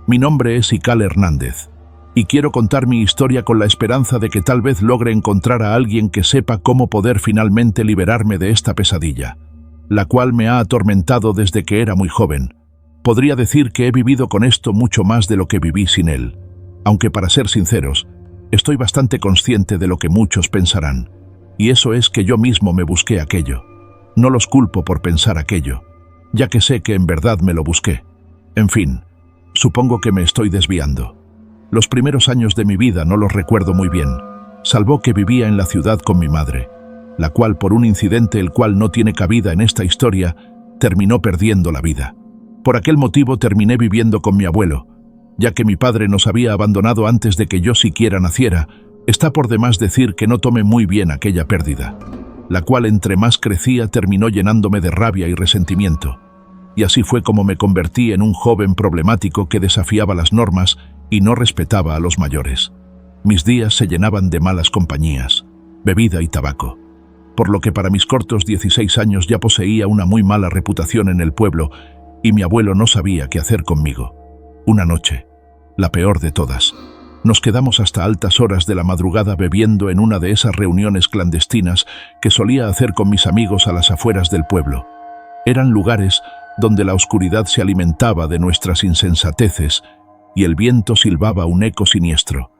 Mi nombre es Ical Hernández, y quiero contar mi historia con la esperanza de que tal vez logre encontrar a alguien que sepa cómo poder finalmente liberarme de esta pesadilla, la cual me ha atormentado desde que era muy joven. Podría decir que he vivido con esto mucho más de lo que viví sin él, aunque para ser sinceros, estoy bastante consciente de lo que muchos pensarán, y eso es que yo mismo me busqué aquello. No los culpo por pensar aquello, ya que sé que en verdad me lo busqué. En fin, supongo que me estoy desviando. Los primeros años de mi vida no los recuerdo muy bien, salvo que vivía en la ciudad con mi madre, la cual por un incidente el cual no tiene cabida en esta historia, terminó perdiendo la vida. Por aquel motivo terminé viviendo con mi abuelo, ya que mi padre nos había abandonado antes de que yo siquiera naciera. Está por demás decir que no tomé muy bien aquella pérdida, la cual entre más crecía terminó llenándome de rabia y resentimiento. Y así fue como me convertí en un joven problemático que desafiaba las normas y no respetaba a los mayores. Mis días se llenaban de malas compañías, bebida y tabaco, por lo que para mis cortos 16 años ya poseía una muy mala reputación en el pueblo y mi abuelo no sabía qué hacer conmigo. Una noche, la peor de todas, nos quedamos hasta altas horas de la madrugada bebiendo en una de esas reuniones clandestinas que solía hacer con mis amigos a las afueras del pueblo. Eran lugares donde la oscuridad se alimentaba de nuestras insensateces y el viento silbaba un eco siniestro.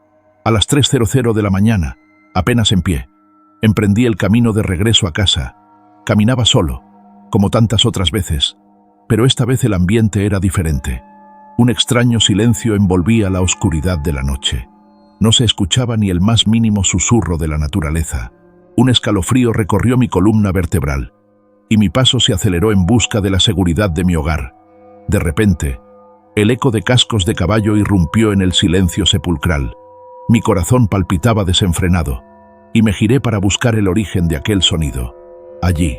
A las 3:00 de la mañana, apenas en pie, emprendí el camino de regreso a casa. Caminaba solo, como tantas otras veces, pero esta vez el ambiente era diferente. Un extraño silencio envolvía la oscuridad de la noche. No se escuchaba ni el más mínimo susurro de la naturaleza. Un escalofrío recorrió mi columna vertebral, y mi paso se aceleró en busca de la seguridad de mi hogar. De repente, el eco de cascos de caballo irrumpió en el silencio sepulcral. Mi corazón palpitaba desenfrenado, y me giré para buscar el origen de aquel sonido. Allí,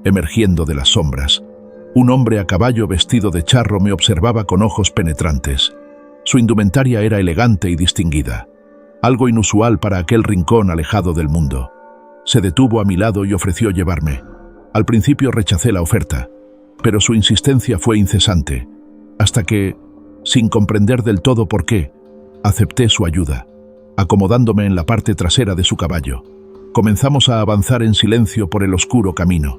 emergiendo de las sombras, un hombre a caballo vestido de charro me observaba con ojos penetrantes. Su indumentaria era elegante y distinguida, algo inusual para aquel rincón alejado del mundo. Se detuvo a mi lado y ofreció llevarme. Al principio rechacé la oferta, pero su insistencia fue incesante, hasta que, sin comprender del todo por qué, acepté su ayuda, acomodándome en la parte trasera de su caballo. Comenzamos a avanzar en silencio por el oscuro camino.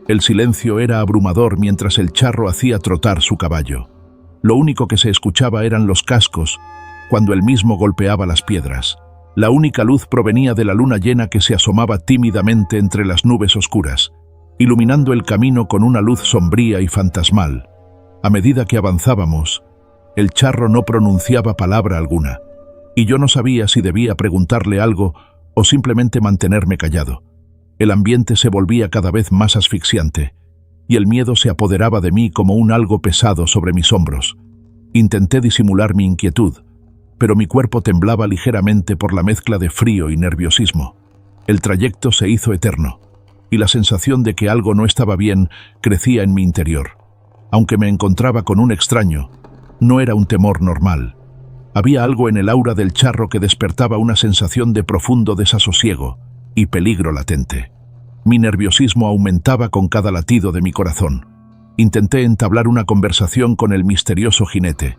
El silencio era abrumador mientras el charro hacía trotar su caballo. Lo único que se escuchaba eran los cascos, cuando él mismo golpeaba las piedras. La única luz provenía de la luna llena que se asomaba tímidamente entre las nubes oscuras, iluminando el camino con una luz sombría y fantasmal. A medida que avanzábamos, el charro no pronunciaba palabra alguna, y yo no sabía si debía preguntarle algo o simplemente mantenerme callado. El ambiente se volvía cada vez más asfixiante, y el miedo se apoderaba de mí como un algo pesado sobre mis hombros. Intenté disimular mi inquietud, pero mi cuerpo temblaba ligeramente por la mezcla de frío y nerviosismo. El trayecto se hizo eterno, y la sensación de que algo no estaba bien crecía en mi interior. Aunque me encontraba con un extraño, no era un temor normal. Había algo en el aura del charro que despertaba una sensación de profundo desasosiego y peligro latente. Mi nerviosismo aumentaba con cada latido de mi corazón. Intenté entablar una conversación con el misterioso jinete,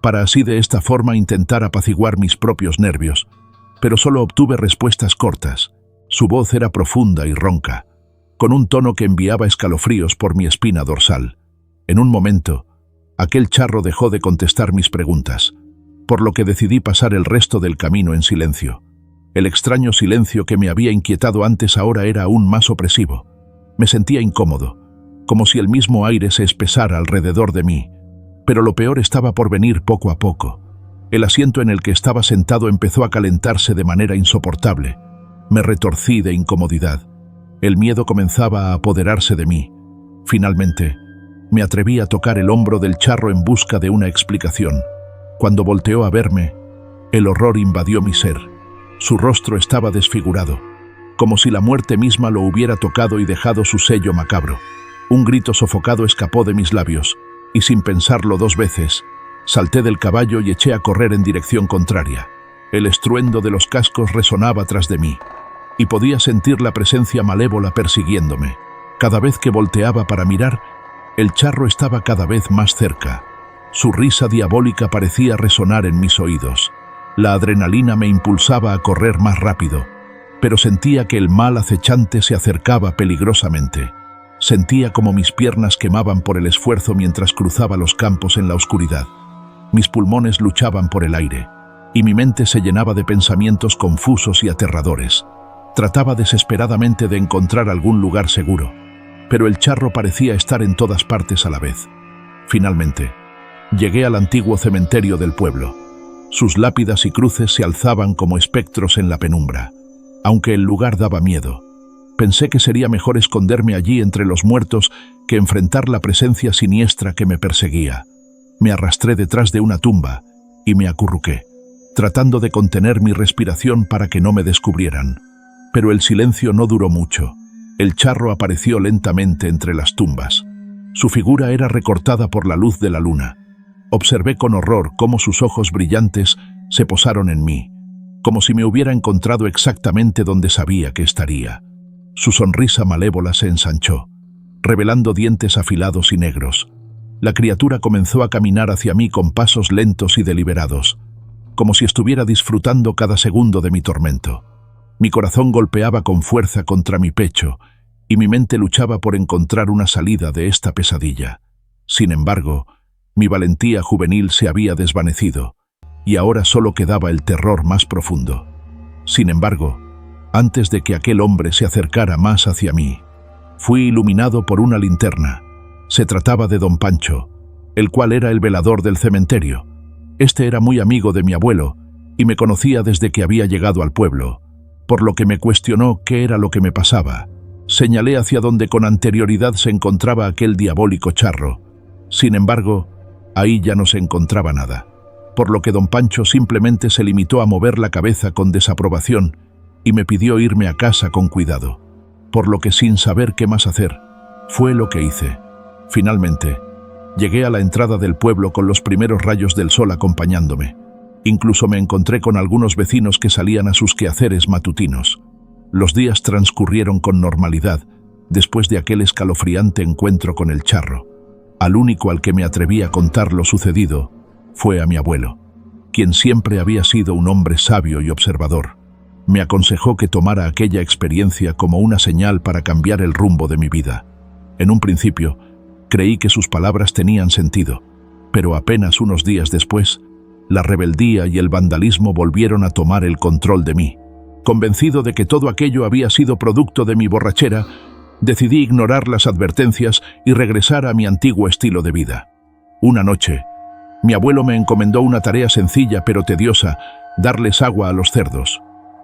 para así de esta forma intentar apaciguar mis propios nervios, pero solo obtuve respuestas cortas. Su voz era profunda y ronca, con un tono que enviaba escalofríos por mi espina dorsal. En un momento, aquel charro dejó de contestar mis preguntas, por lo que decidí pasar el resto del camino en silencio. El extraño silencio que me había inquietado antes ahora era aún más opresivo. Me sentía incómodo, como si el mismo aire se espesara alrededor de mí, pero lo peor estaba por venir poco a poco. El asiento en el que estaba sentado empezó a calentarse de manera insoportable. Me retorcí de incomodidad. El miedo comenzaba a apoderarse de mí. Finalmente, me atreví a tocar el hombro del charro en busca de una explicación. Cuando volteó a verme, el horror invadió mi ser. Su rostro estaba desfigurado, como si la muerte misma lo hubiera tocado y dejado su sello macabro. Un grito sofocado escapó de mis labios, y sin pensarlo 2 veces, salté del caballo y eché a correr en dirección contraria. El estruendo de los cascos resonaba tras de mí, y podía sentir la presencia malévola persiguiéndome. Cada vez que volteaba para mirar, el charro estaba cada vez más cerca. Su risa diabólica parecía resonar en mis oídos. La adrenalina me impulsaba a correr más rápido, pero sentía que el mal acechante se acercaba peligrosamente. Sentía como mis piernas quemaban por el esfuerzo mientras cruzaba los campos en la oscuridad. Mis pulmones luchaban por el aire, y mi mente se llenaba de pensamientos confusos y aterradores. Trataba desesperadamente de encontrar algún lugar seguro, pero el charro parecía estar en todas partes a la vez. Finalmente, llegué al antiguo cementerio del pueblo. Sus lápidas y cruces se alzaban como espectros en la penumbra. Aunque el lugar daba miedo, pensé que sería mejor esconderme allí entre los muertos que enfrentar la presencia siniestra que me perseguía. Me arrastré detrás de una tumba y me acurruqué, tratando de contener mi respiración para que no me descubrieran. Pero el silencio no duró mucho. El charro apareció lentamente entre las tumbas. Su figura era recortada por la luz de la luna. Observé con horror cómo sus ojos brillantes se posaron en mí, como si me hubiera encontrado exactamente donde sabía que estaría. Su sonrisa malévola se ensanchó, revelando dientes afilados y negros. La criatura comenzó a caminar hacia mí con pasos lentos y deliberados, como si estuviera disfrutando cada segundo de mi tormento. Mi corazón golpeaba con fuerza contra mi pecho, y mi mente luchaba por encontrar una salida de esta pesadilla. Sin embargo, mi valentía juvenil se había desvanecido, y ahora solo quedaba el terror más profundo. Sin embargo, antes de que aquel hombre se acercara más hacia mí, fui iluminado por una linterna. Se trataba de don Pancho, el cual era el velador del cementerio. Este era muy amigo de mi abuelo, y me conocía desde que había llegado al pueblo, por lo que me cuestionó qué era lo que me pasaba. Señalé hacia donde con anterioridad se encontraba aquel diabólico charro. Sin embargo, ahí ya no se encontraba nada, por lo que don Pancho simplemente se limitó a mover la cabeza con desaprobación y me pidió irme a casa con cuidado, por lo que sin saber qué más hacer, fue lo que hice. Finalmente, llegué a la entrada del pueblo con los primeros rayos del sol acompañándome. Incluso me encontré con algunos vecinos que salían a sus quehaceres matutinos. Los días transcurrieron con normalidad después de aquel escalofriante encuentro con el charro. Al único al que me atreví a contar lo sucedido fue a mi abuelo, quien siempre había sido un hombre sabio y observador. Me aconsejó que tomara aquella experiencia como una señal para cambiar el rumbo de mi vida. En un principio, creí que sus palabras tenían sentido, pero apenas unos días después, la rebeldía y el vandalismo volvieron a tomar el control de mí. Convencido de que todo aquello había sido producto de mi borrachera, decidí ignorar las advertencias y regresar a mi antiguo estilo de vida. Una noche, mi abuelo me encomendó una tarea sencilla pero tediosa: darles agua a los cerdos,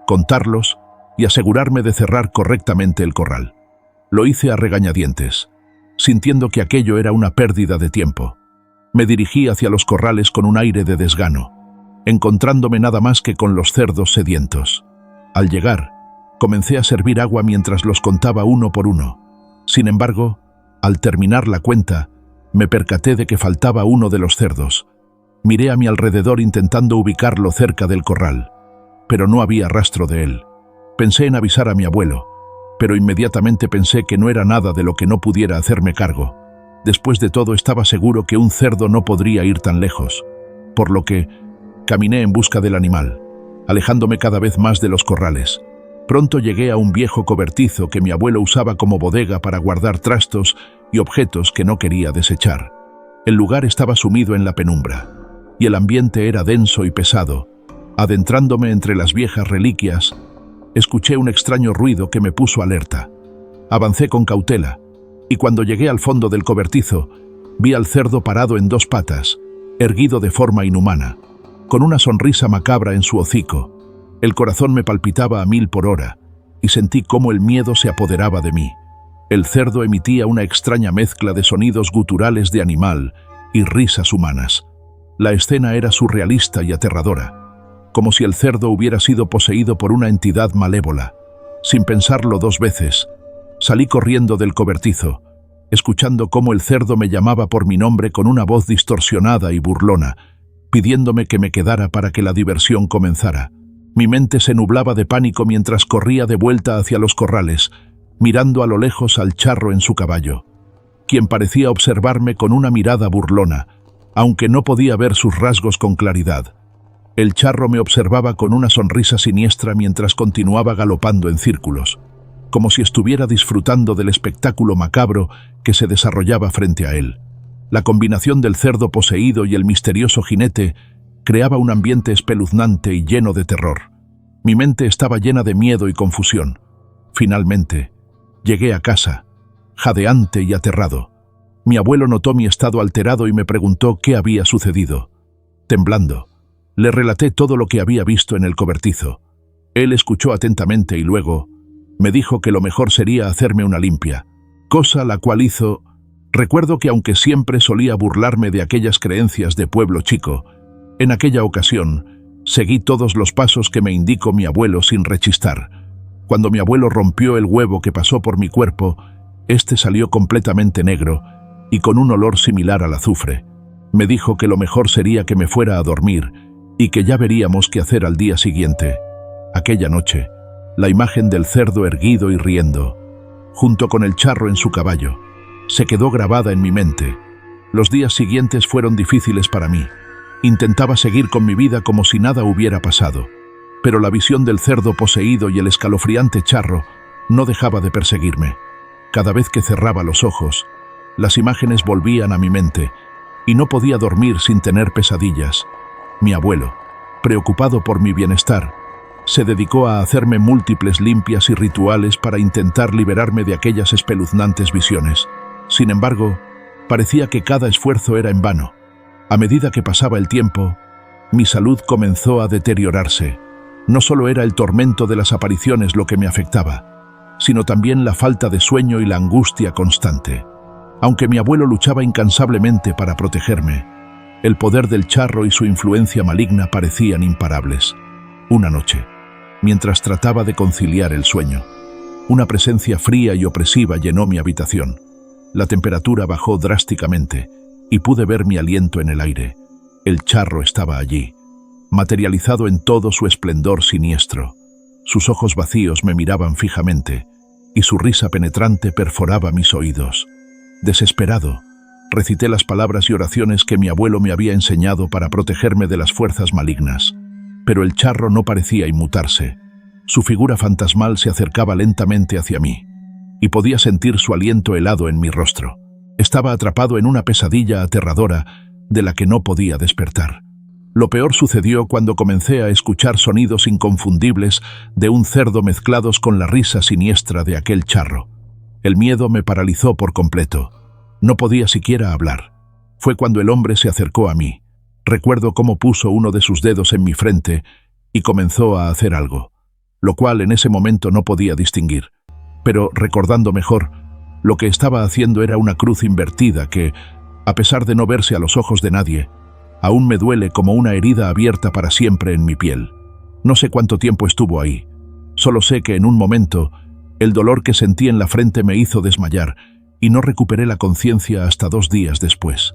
contarlos y asegurarme de cerrar correctamente el corral. Lo hice a regañadientes, sintiendo que aquello era una pérdida de tiempo. Me dirigí hacia los corrales con un aire de desgano, encontrándome nada más que con los cerdos sedientos. Al llegar, comencé a servir agua mientras los contaba uno por uno. Sin embargo, al terminar la cuenta, me percaté de que faltaba uno de los cerdos. Miré a mi alrededor intentando ubicarlo cerca del corral, pero no había rastro de él. Pensé en avisar a mi abuelo, pero inmediatamente pensé que no era nada de lo que no pudiera hacerme cargo. Después de todo, estaba seguro que un cerdo no podría ir tan lejos, por lo que caminé en busca del animal, alejándome cada vez más de los corrales. Pronto llegué a un viejo cobertizo que mi abuelo usaba como bodega para guardar trastos y objetos que no quería desechar. El lugar estaba sumido en la penumbra, y el ambiente era denso y pesado. Adentrándome entre las viejas reliquias, escuché un extraño ruido que me puso alerta. Avancé con cautela, y cuando llegué al fondo del cobertizo, vi al cerdo parado en dos patas, erguido de forma inhumana, con una sonrisa macabra en su hocico. El corazón me palpitaba a 1000 por hora, y sentí cómo el miedo se apoderaba de mí. El cerdo emitía una extraña mezcla de sonidos guturales de animal y risas humanas. La escena era surrealista y aterradora, como si el cerdo hubiera sido poseído por una entidad malévola. Sin pensarlo 2 veces, salí corriendo del cobertizo, escuchando cómo el cerdo me llamaba por mi nombre con una voz distorsionada y burlona, pidiéndome que me quedara para que la diversión comenzara. Mi mente se nublaba de pánico mientras corría de vuelta hacia los corrales, mirando a lo lejos al charro en su caballo, quien parecía observarme con una mirada burlona. aunque no podía ver sus rasgos con claridad. El charro me observaba con una sonrisa siniestra mientras continuaba galopando en círculos, como si estuviera disfrutando del espectáculo macabro que se desarrollaba frente a él. La combinación del cerdo poseído y el misterioso jinete creaba un ambiente espeluznante y lleno de terror. Mi mente estaba llena de miedo y confusión. Finalmente, llegué a casa, jadeante y aterrado. Mi abuelo notó mi estado alterado y me preguntó qué había sucedido. Temblando, le relaté todo lo que había visto en el cobertizo. Él escuchó atentamente y luego me dijo que lo mejor sería hacerme una limpia, cosa la cual hizo. Recuerdo que aunque siempre solía burlarme de aquellas creencias de pueblo chico, en aquella ocasión seguí todos los pasos que me indicó mi abuelo sin rechistar. Cuando mi abuelo rompió el huevo que pasó por mi cuerpo, este salió completamente negro y con un olor similar al azufre. Me dijo que lo mejor sería que me fuera a dormir y que ya veríamos qué hacer al día siguiente. Aquella noche, la imagen del cerdo erguido y riendo, junto con el charro en su caballo, se quedó grabada en mi mente. Los días siguientes fueron difíciles para mí. Intentaba seguir con mi vida como si nada hubiera pasado, pero la visión del cerdo poseído y el escalofriante charro no dejaba de perseguirme. Cada vez que cerraba los ojos, las imágenes volvían a mi mente y no podía dormir sin tener pesadillas. Mi abuelo, preocupado por mi bienestar, se dedicó a hacerme múltiples limpias y rituales para intentar liberarme de aquellas espeluznantes visiones. Sin embargo, parecía que cada esfuerzo era en vano. A medida que pasaba el tiempo, mi salud comenzó a deteriorarse. No solo era el tormento de las apariciones lo que me afectaba, sino también la falta de sueño y la angustia constante. Aunque mi abuelo luchaba incansablemente para protegerme, el poder del charro y su influencia maligna parecían imparables. Una noche, mientras trataba de conciliar el sueño, una presencia fría y opresiva llenó mi habitación. La temperatura bajó drásticamente y pude ver mi aliento en el aire. El charro estaba allí, materializado en todo su esplendor siniestro. Sus ojos vacíos me miraban fijamente y su risa penetrante perforaba mis oídos. Desesperado, recité las palabras y oraciones que mi abuelo me había enseñado para protegerme de las fuerzas malignas. Pero el charro no parecía inmutarse. Su figura fantasmal se acercaba lentamente hacia mí, y podía sentir su aliento helado en mi rostro. Estaba atrapado en una pesadilla aterradora de la que no podía despertar. Lo peor sucedió cuando comencé a escuchar sonidos inconfundibles de un cerdo mezclados con la risa siniestra de aquel charro. El miedo me paralizó por completo. No podía siquiera hablar. Fue cuando el hombre se acercó a mí. Recuerdo cómo puso uno de sus dedos en mi frente y comenzó a hacer algo, lo cual en ese momento no podía distinguir. Pero recordando mejor, lo que estaba haciendo era una cruz invertida que, a pesar de no verse a los ojos de nadie, aún me duele como una herida abierta para siempre en mi piel. No sé cuánto tiempo estuvo ahí. Solo sé que en un momento, el dolor que sentí en la frente me hizo desmayar y no recuperé la conciencia hasta 2 días después.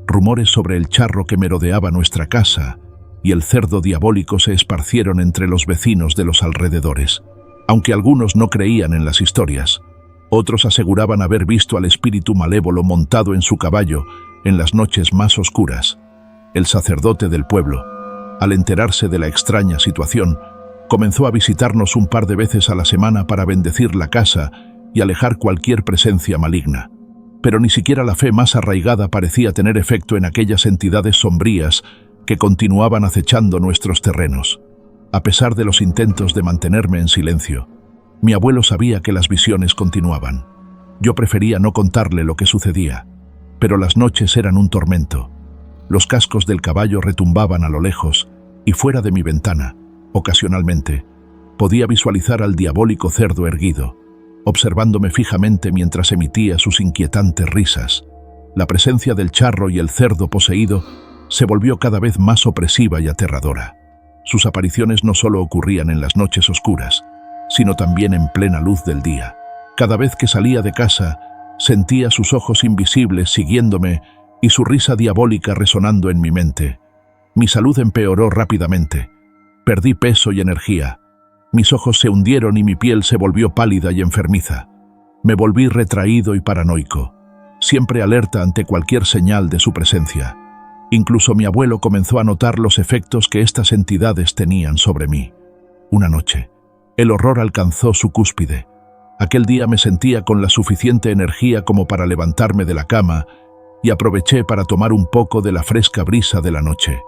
Rumores sobre el charro que merodeaba nuestra casa y el cerdo diabólico se esparcieron entre los vecinos de los alrededores. Aunque algunos no creían en las historias, otros aseguraban haber visto al espíritu malévolo montado en su caballo en las noches más oscuras. El sacerdote del pueblo, al enterarse de la extraña situación, comenzó a visitarnos un par de veces a la semana para bendecir la casa y alejar cualquier presencia maligna. Pero ni siquiera la fe más arraigada parecía tener efecto en aquellas entidades sombrías que continuaban acechando nuestros terrenos. A pesar de los intentos de mantenerme en silencio, mi abuelo sabía que las visiones continuaban. Yo prefería no contarle lo que sucedía, pero las noches eran un tormento. Los cascos del caballo retumbaban a lo lejos y fuera de mi ventana, ocasionalmente, podía visualizar al diabólico cerdo erguido, observándome fijamente mientras emitía sus inquietantes risas. La presencia del charro y el cerdo poseído se volvió cada vez más opresiva y aterradora. Sus apariciones no solo ocurrían en las noches oscuras, sino también en plena luz del día. Cada vez que salía de casa, sentía sus ojos invisibles siguiéndome y su risa diabólica resonando en mi mente. Mi salud empeoró rápidamente. Perdí peso y energía. Mis ojos se hundieron y mi piel se volvió pálida y enfermiza. Me volví retraído y paranoico, siempre alerta ante cualquier señal de su presencia. Incluso mi abuelo comenzó a notar los efectos que estas entidades tenían sobre mí. Una noche, el horror alcanzó su cúspide. Aquel día me sentía con la suficiente energía como para levantarme de la cama y aproveché para tomar un poco de la fresca brisa de la noche.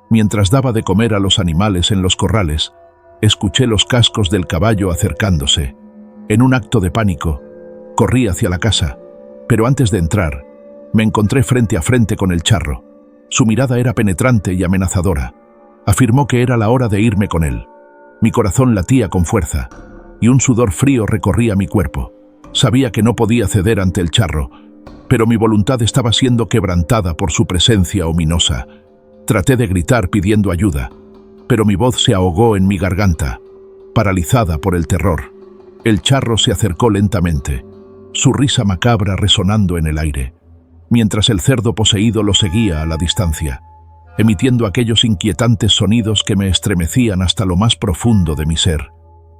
Mientras daba de comer a los animales en los corrales, escuché los cascos del caballo acercándose. En un acto de pánico, corrí hacia la casa, pero antes de entrar, me encontré frente a frente con el charro. Su mirada era penetrante y amenazadora. Afirmó que era la hora de irme con él. Mi corazón latía con fuerza, y un sudor frío recorría mi cuerpo. Sabía que no podía ceder ante el charro, pero mi voluntad estaba siendo quebrantada por su presencia ominosa. Traté de gritar pidiendo ayuda, pero mi voz se ahogó en mi garganta, paralizada por el terror. El charro se acercó lentamente, su risa macabra resonando en el aire, mientras el cerdo poseído lo seguía a la distancia, emitiendo aquellos inquietantes sonidos que me estremecían hasta lo más profundo de mi ser.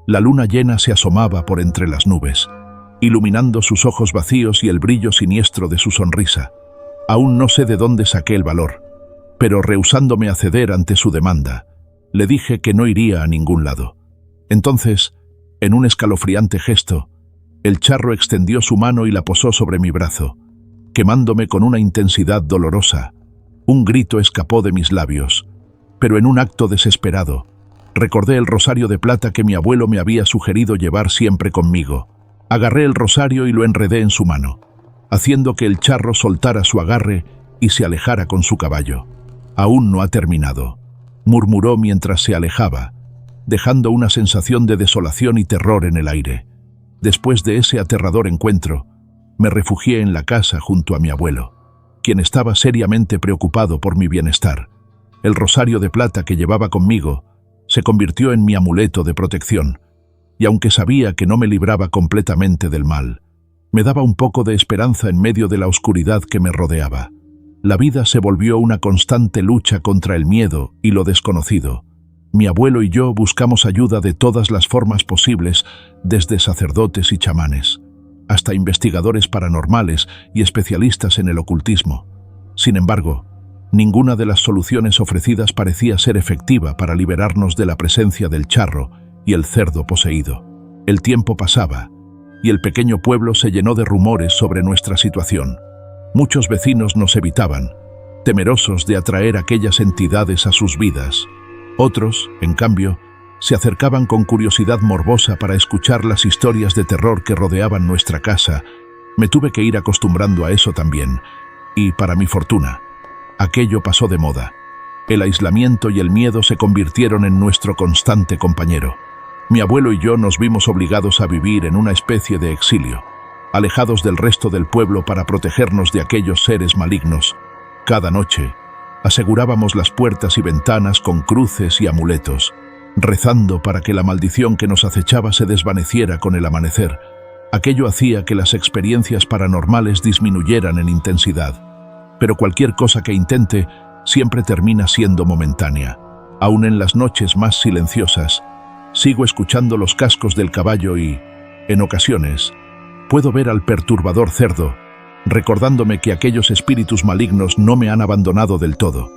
La luna llena se asomaba por entre las nubes, iluminando sus ojos vacíos y el brillo siniestro de su sonrisa. Aún no sé de dónde saqué el valor, pero rehusándome a ceder ante su demanda, le dije que no iría a ningún lado. Entonces, en un escalofriante gesto, el charro extendió su mano y la posó sobre mi brazo, quemándome con una intensidad dolorosa. Un grito escapó de mis labios, pero en un acto desesperado, recordé el rosario de plata que mi abuelo me había sugerido llevar siempre conmigo. Agarré el rosario y lo enredé en su mano, haciendo que el charro soltara su agarre y se alejara con su caballo. «Aún no ha terminado», murmuró mientras se alejaba, dejando una sensación de desolación y terror en el aire. Después de ese aterrador encuentro, me refugié en la casa junto a mi abuelo, quien estaba seriamente preocupado por mi bienestar. El rosario de plata que llevaba conmigo se convirtió en mi amuleto de protección, y aunque sabía que no me libraba completamente del mal, me daba un poco de esperanza en medio de la oscuridad que me rodeaba. La vida se volvió una constante lucha contra el miedo y lo desconocido. Mi abuelo y yo buscamos ayuda de todas las formas posibles, desde sacerdotes y chamanes, hasta investigadores paranormales y especialistas en el ocultismo. Sin embargo, ninguna de las soluciones ofrecidas parecía ser efectiva para liberarnos de la presencia del charro y el cerdo poseído. El tiempo pasaba, y el pequeño pueblo se llenó de rumores sobre nuestra situación. Muchos vecinos nos evitaban, temerosos de atraer aquellas entidades a sus vidas. Otros, en cambio, se acercaban con curiosidad morbosa para escuchar las historias de terror que rodeaban nuestra casa. Me tuve que ir acostumbrando a eso también, y, para mi fortuna, aquello pasó de moda. El aislamiento y el miedo se convirtieron en nuestro constante compañero. Mi abuelo y yo nos vimos obligados a vivir en una especie de exilio, alejados del resto del pueblo para protegernos de aquellos seres malignos. Cada noche, asegurábamos las puertas y ventanas con cruces y amuletos, rezando para que la maldición que nos acechaba se desvaneciera con el amanecer. Aquello hacía que las experiencias paranormales disminuyeran en intensidad, pero cualquier cosa que intente siempre termina siendo momentánea. Aún en las noches más silenciosas, sigo escuchando los cascos del caballo y, en ocasiones, puedo ver al perturbador cerdo, recordándome que aquellos espíritus malignos no me han abandonado del todo.